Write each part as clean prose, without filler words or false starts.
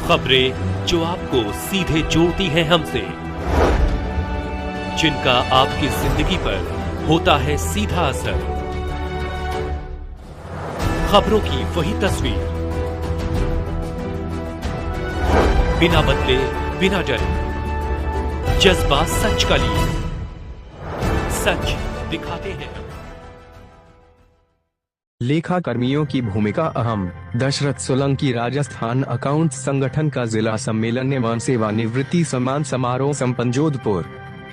खबरें जो आपको सीधे जोड़ती हैं हमसे, जिनका आपकी जिंदगी पर होता है सीधा असर। खबरों की वही तस्वीर, बिना बदले बिना डरे, जज्बा सच का लिए, सच दिखाते हैं। लेखा कर्मियों की भूमिका अहम। दशरथ सोलंकी राजस्थान अकाउंट संगठन का जिला सम्मेलन एवं सेवानिवृत्ति सम्मान समारोह संपन्न। जोधपुर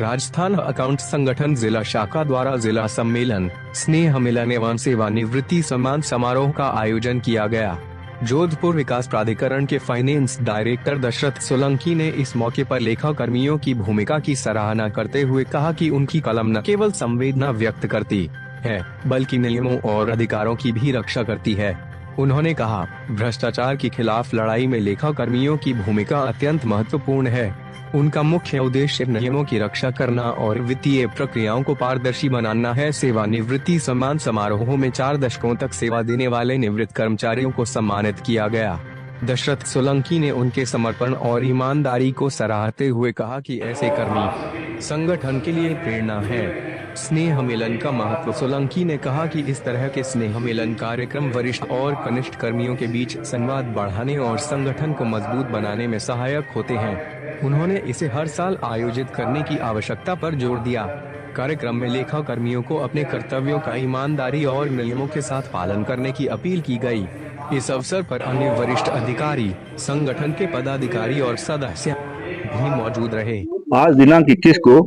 राजस्थान अकाउंट संगठन जिला शाखा द्वारा जिला सम्मेलन, स्नेह मिलन एवं सेवानिवृत्ति सम्मान समारोह का आयोजन किया गया। जोधपुर विकास प्राधिकरण के फाइनेंस डायरेक्टर दशरथ सोलंकी ने इस मौके पर लेखा कर्मियों की भूमिका की सराहना करते हुए कहा कि उनकी कलम न केवल संवेदना व्यक्त करती है बल्कि नियमों और अधिकारों की भी रक्षा करती है। उन्होंने कहा, भ्रष्टाचार के खिलाफ लड़ाई में लेखा कर्मियों की भूमिका अत्यंत महत्वपूर्ण है। उनका मुख्य उद्देश्य नियमों की रक्षा करना और वित्तीय प्रक्रियाओं को पारदर्शी बनाना है। सेवानिवृत्ति सम्मान समारोह में 4 दशकों तक सेवा देने वाले निवृत्त कर्मचारियों को सम्मानित किया गया। दशरथ सोलंकी ने उनके समर्पण और ईमानदारी को सराहते हुए कहा कि ऐसे कर्मी संगठन के लिए प्रेरणा है। स्नेह मिलन का महत्व। सोलंकी ने कहा कि इस तरह के स्नेह मिलन कार्यक्रम वरिष्ठ और कनिष्ठ कर्मियों के बीच संवाद बढ़ाने और संगठन को मजबूत बनाने में सहायक होते हैं। उन्होंने इसे हर साल आयोजित करने की आवश्यकता पर जोर दिया। कार्यक्रम में लेखा कर्मियों को अपने कर्तव्यों का ईमानदारी और नियमों के साथ पालन करने की अपील की गई। इस अवसर पर अन्य वरिष्ठ अधिकारी, संगठन के पदाधिकारी और सदस्य भी मौजूद रहे। आज दिनांक 21 को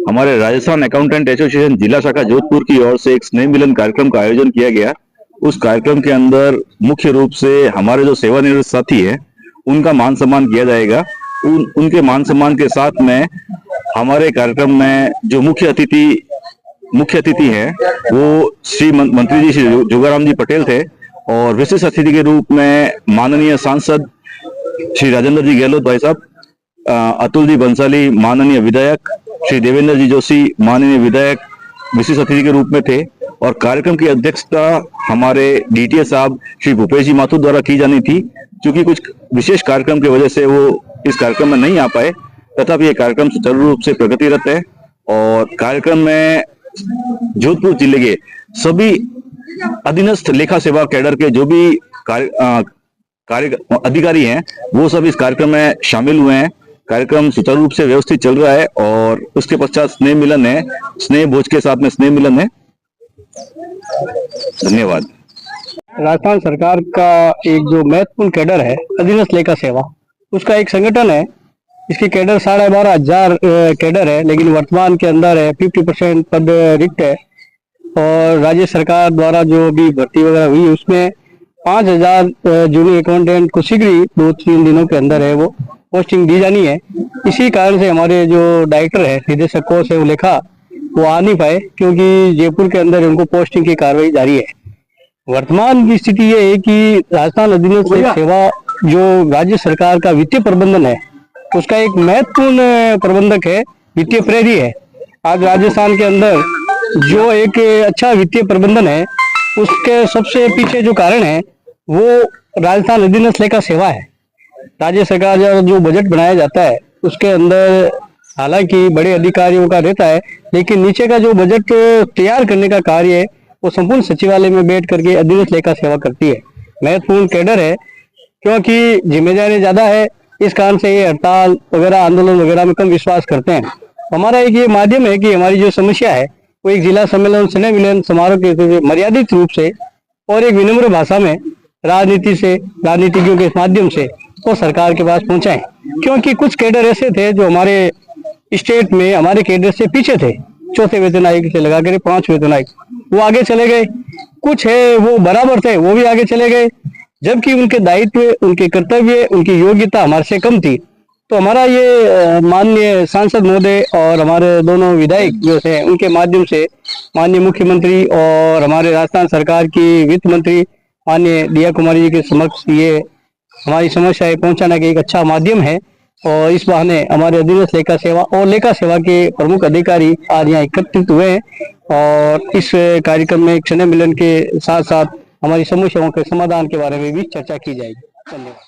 हमारे राजस्थान अकाउंटेंट एसोसिएशन जिला शाखा जोधपुर की ओर से एक स्नेह मिलन कार्यक्रम का आयोजन किया गया। उस कार्यक्रम के अंदर मुख्य रूप से हमारे जो सेवानिवृत्त साथी है उनका मान सम्मान किया जाएगा। उनके मान सम्मान के साथ में हमारे कार्यक्रम में जो मुख्य अतिथि हैं वो श्री मंत्री जी श्री जोगाराम जी पटेल थे और विशेष अतिथि के रूप में माननीय सांसद श्री राजेंद्र जी गहलोत भाई साहब, अतुल जी बंसाली माननीय विधायक, श्री देवेंद्र जी जोशी माननीय विधायक विशेष अतिथि के रूप में थे। और कार्यक्रम की अध्यक्षता हमारे डीटीएस साहब श्री भूपेश जी माथुर द्वारा की जानी थी। क्योंकि कुछ विशेष कार्यक्रम की वजह से वो इस कार्यक्रम में नहीं आ पाए, तथापि ये कार्यक्रम सुचारू रूप से प्रगतिरत है। और कार्यक्रम में जोधपुर जिले के सभी अधीनस्थ लेखा सेवा कैडर के जो भी कार्य अधिकारी हैं वो सब इस कार्यक्रम में शामिल हुए हैं। कार्यक्रम सुचारू रूप से व्यवस्थित चल रहा है और उसके पश्चात स्नेह मिलन है, स्नेह भोज के साथ में स्नेह मिलन है। धन्यवाद। राजस्थान सरकार का एक जो महत्वपूर्ण कैडर है अधीनस्थ लेखा सेवा, उसका एक संगठन है। इसकी कैडर 12,500 कैडर है, लेकिन वर्तमान के अंदर है 50% पद रिक्त है। और राज्य सरकार द्वारा जो भी भर्ती वगैरह हुई उसमें 5,000 जूनियर अकाउंटेंट को शीघ्र ही 2-3 दिनों के अंदर है वो पोस्टिंग दी जानी है। इसी कारण से हमारे जो डायरेक्टर है, निदेशक कोष है वो लेखा, वो आ नहीं पाए क्योंकि जयपुर के अंदर उनको पोस्टिंग की कार्रवाई जारी है। वर्तमान की स्थिति ये है कि राजस्थान अधीनस्थ सेवा जो राज्य सरकार का वित्तीय प्रबंधन है उसका एक महत्वपूर्ण प्रबंधक है, वित्तीय प्रहरी है। आज राजस्थान के अंदर जो एक अच्छा वित्तीय प्रबंधन है उसके सबसे पीछे जो कारण है वो राजस्थान अधीनस्थ लेखा सेवा है। राज्य सरकार जो बजट बनाया जाता है उसके अंदर हालांकि बड़े अधिकारियों का रहता है, लेकिन नीचे का जो बजट तैयार करने का कार्य है वो संपूर्ण सचिवालय में बैठ करके अधीनस्थ लेखा सेवा करती है। महत्वपूर्ण कैडर है क्योंकि जिम्मेदारी ज्यादा है, इस कारण से ये हड़ताल वगैरह आंदोलन वगैरह में कम विश्वास करते हैं। हमारा एक ये माध्यम है कि हमारी जो समस्या है वो एक जिला सम्मेलन स्नेह मिलन समारोह के मर्यादित रूप से और एक विनम्र भाषा में राजनीतिज्ञों के माध्यम से वो सरकार के पास पहुंचाएं। क्योंकि कुछ कैडर ऐसे थे जो हमारे स्टेट में हमारे कैडर से पीछे थे, 4थे वेतन आयोग से लगा कर 5 वेतन आयोग, वो आगे चले गए। कुछ है वो बराबर थे, वो भी आगे चले गए, जबकि उनके दायित्व, उनके कर्तव्य, उनकी योग्यता हमारे से कम थी। तो हमारा ये माननीय सांसद महोदय और हमारे दोनों विधायक जो है उनके माध्यम से माननीय मुख्यमंत्री और हमारे राजस्थान सरकार की वित्त मंत्री माननीय दिया कुमारी जी के समक्ष ये हमारी समस्याएं पहुंचाने का एक अच्छा माध्यम है। और इस बहाने हमारे अधीनस्थ लेखा सेवा और लेखा सेवा के प्रमुख अधिकारी आज यहाँ एकत्रित हुए हैं और इस कार्यक्रम में स्नेह मिलन के साथ साथ हमारी समस्याओं के समाधान के बारे में भी चर्चा की जाएगी। धन्यवाद।